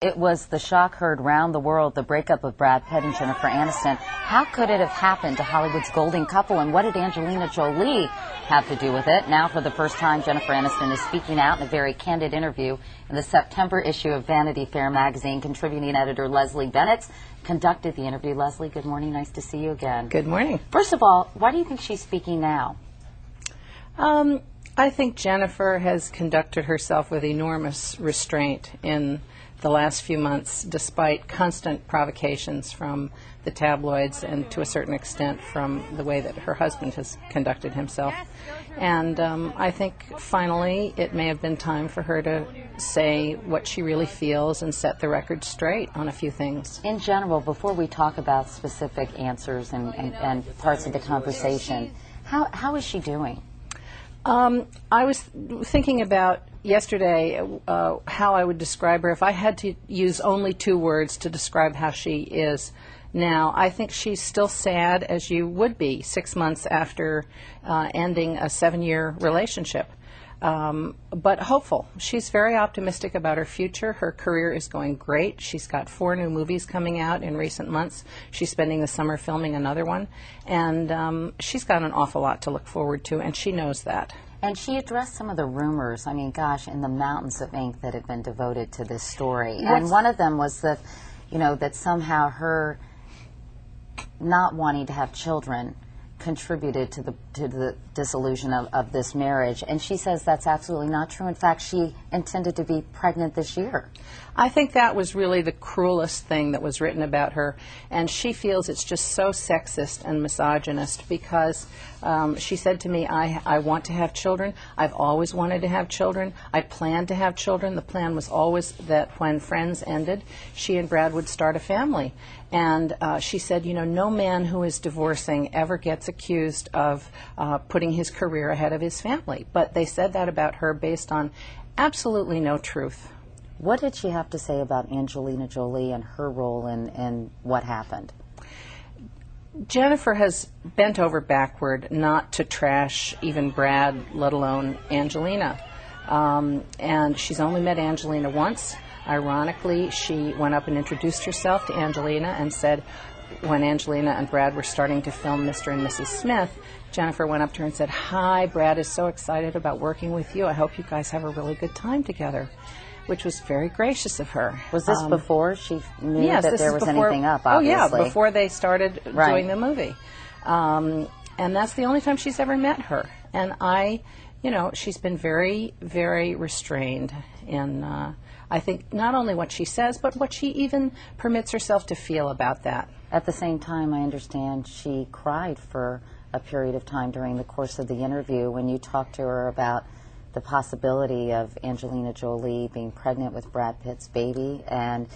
It was the shock heard round the world, the breakup of Brad Pitt and Jennifer Aniston. How could it have happened to Hollywood's golden couple, and what did Angelina Jolie have to do with it? Now, for the first time, Jennifer Aniston is speaking out in a very candid interview in the September issue of Vanity Fair magazine. Contributing editor Leslie Bennet conducted the interview. Leslie, good morning. Nice to see you again. Good morning. First of all, why do you think she's speaking now? I think Jennifer has conducted herself with enormous restraint in the last few months, despite constant provocations from the tabloids and to a certain extent from the way that her husband has conducted himself. And I think finally it may have been time for her to say what she really feels and set the record straight on a few things. In general, before we talk about specific answers and parts of the conversation, how is she doing? I was thinking about yesterday how I would describe her. If I had to use only two words to describe how she is now, I think she's still sad, as you would be 6 months after ending a 7-year relationship. But hopeful. She's very optimistic about her future. Her career is going great. She's got 4 new movies coming out in recent months. She's spending the summer filming another one. And she's got an awful lot to look forward to, and she knows that. And she addressed some of the rumors, I mean, gosh, in the mountains of ink that have been devoted to this story. And one of them was that, that somehow her not wanting to have children contributed to the dissolution of this marriage. And she says that's absolutely not true. In fact, she intended to be pregnant this year. I think that was really the cruelest thing that was written about her, and she feels it's just so sexist and misogynist because she said to me, I want to have children. I've always wanted to have children. I planned to have children. The plan was always that when Friends ended, she and Brad would start a family. And she said, no man who is divorcing ever gets accused of putting his career ahead of his family. But they said that about her based on absolutely no truth. What did she have to say about Angelina Jolie and her role in what happened? Jennifer has bent over backward not to trash even Brad, let alone Angelina. And she's only met Angelina once. Ironically, she went up and introduced herself to Angelina and said, when Angelina and Brad were starting to film Mr. and Mrs. Smith, Jennifer went up to her and said, "Hi, Brad is so excited about working with you. I hope you guys have a really good time together," which was very gracious of her. Was this before she knew yes, that there was anything up, obviously? Oh, yeah, before they started doing the movie. And that's the only time she's ever met her. And she's been very, very restrained in, I think, not only what she says, but what she even permits herself to feel about that. At the same time, I understand she cried for a period of time during the course of the interview when you talked to her about the possibility of Angelina Jolie being pregnant with Brad Pitt's baby, and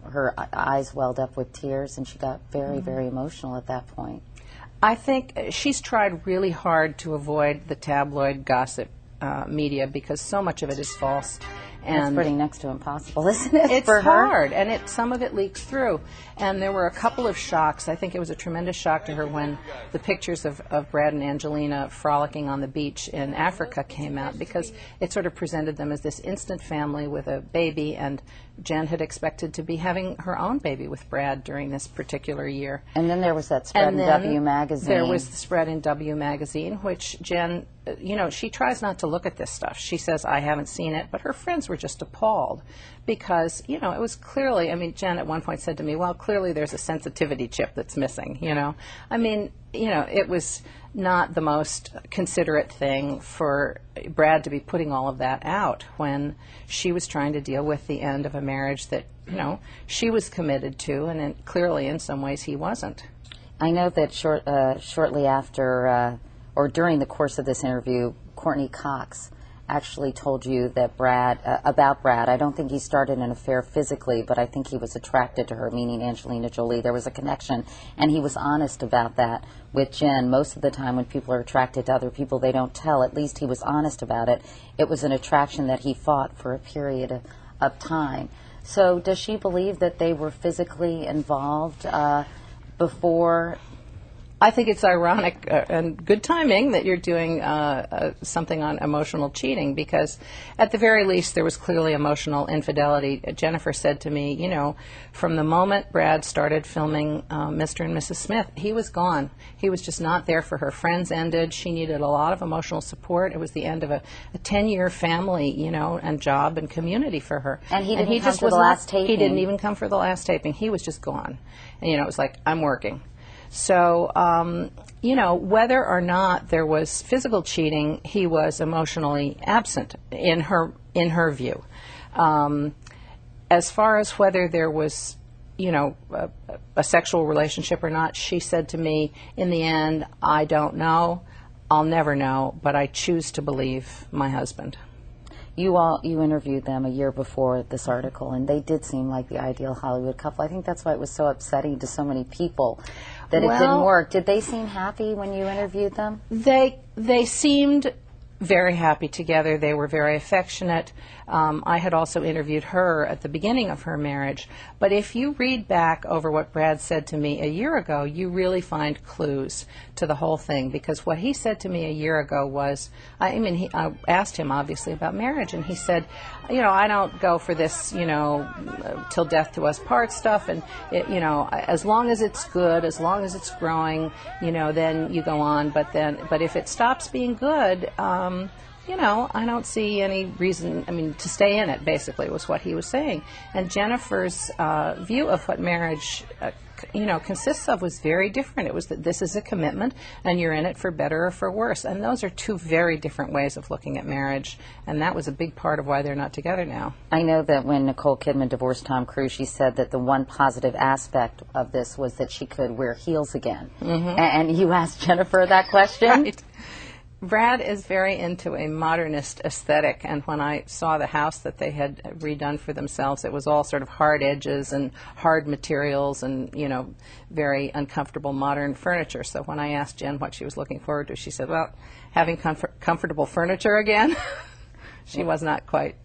her eyes welled up with tears, and she got very, very emotional at that point. I think she's tried really hard to avoid the tabloid gossip media because so much of it is false. And it's pretty next to impossible, isn't it? It's hard, and some of it leaks through. And there were a couple of shocks. I think it was a tremendous shock to her when the pictures of Brad and Angelina frolicking on the beach in Africa came out, because it sort of presented them as this instant family with a baby, and Jen had expected to be having her own baby with Brad during this particular year. And then there was that spread in W magazine. There was the spread in W magazine, which Jen, she tries not to look at this stuff. She says, I haven't seen it, but her friends were just appalled because, it was clearly, Jen at one point said to me, well, clearly there's a sensitivity chip that's missing, it was not the most considerate thing for Brad to be putting all of that out when she was trying to deal with the end of a marriage that, she was committed to, and clearly in some ways he wasn't. I know that shortly after, or during the course of this interview, Courtney Cox actually told you that about Brad. I don't think he started an affair physically, but I think he was attracted to her, meaning Angelina Jolie. There was a connection, and he was honest about that with Jen. Most of the time when people are attracted to other people, they don't tell. At least he was honest about it. It was an attraction that he fought for a period of time. So does she believe that they were physically involved before I think it's ironic and good timing that you're doing something on emotional cheating, because at the very least there was clearly emotional infidelity. Jennifer said to me, you know, from the moment Brad started filming Mr. and Mrs. Smith, he was gone. He was just not there for her. Friends ended. She needed a lot of emotional support. It was the end of a 10-year family, you know, and job and community for her. And he didn't come for the last taping. He didn't even come for the last taping. He was just gone. And, you know, it was like, I'm working. So, you know, whether or not there was physical cheating, he was emotionally absent in her view. As far as whether there was, you know, a sexual relationship or not, she said to me, in the end, I don't know. I'll never know, but I choose to believe my husband. You interviewed them a year before this article, and they did seem like the ideal Hollywood couple. I think that's why it was so upsetting to so many people that it didn't work. Did they seem happy when you interviewed them? They seemed very happy together. They were very affectionate. I had also interviewed her at the beginning of her marriage. But if you read back over what Brad said to me a year ago, you really find clues to the whole thing. Because what he said to me a year ago was, I asked him obviously about marriage, and he said, you know, I don't go for this, you know, till death do us part stuff. And, you know, as long as it's good, as long as it's growing, you know, then you go on. But if it stops being good, you know, I don't see any reason, to stay in it, basically, was what he was saying. And Jennifer's view of what marriage, you know, consists of was very different. It was that this is a commitment, and you're in it for better or for worse. And those are two very different ways of looking at marriage, and that was a big part of why they're not together now. I know that when Nicole Kidman divorced Tom Cruise, she said that the one positive aspect of this was that she could wear heels again. Mm-hmm. And you asked Jennifer that question? Right. Brad is very into a modernist aesthetic, and when I saw the house that they had redone for themselves, it was all sort of hard edges and hard materials and, you know, very uncomfortable modern furniture. So when I asked Jen what she was looking forward to, she said, well, having comfortable furniture again. She was not quite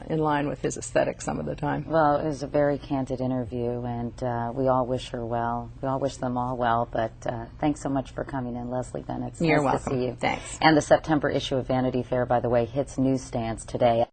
in line with his aesthetic some of the time. Well, it was a very candid interview, and we all wish her well. We all wish them all well, but thanks so much for coming in, Leslie Bennet. It's You're nice welcome. to see you. Thanks. And the September issue of Vanity Fair, by the way, hits newsstands today.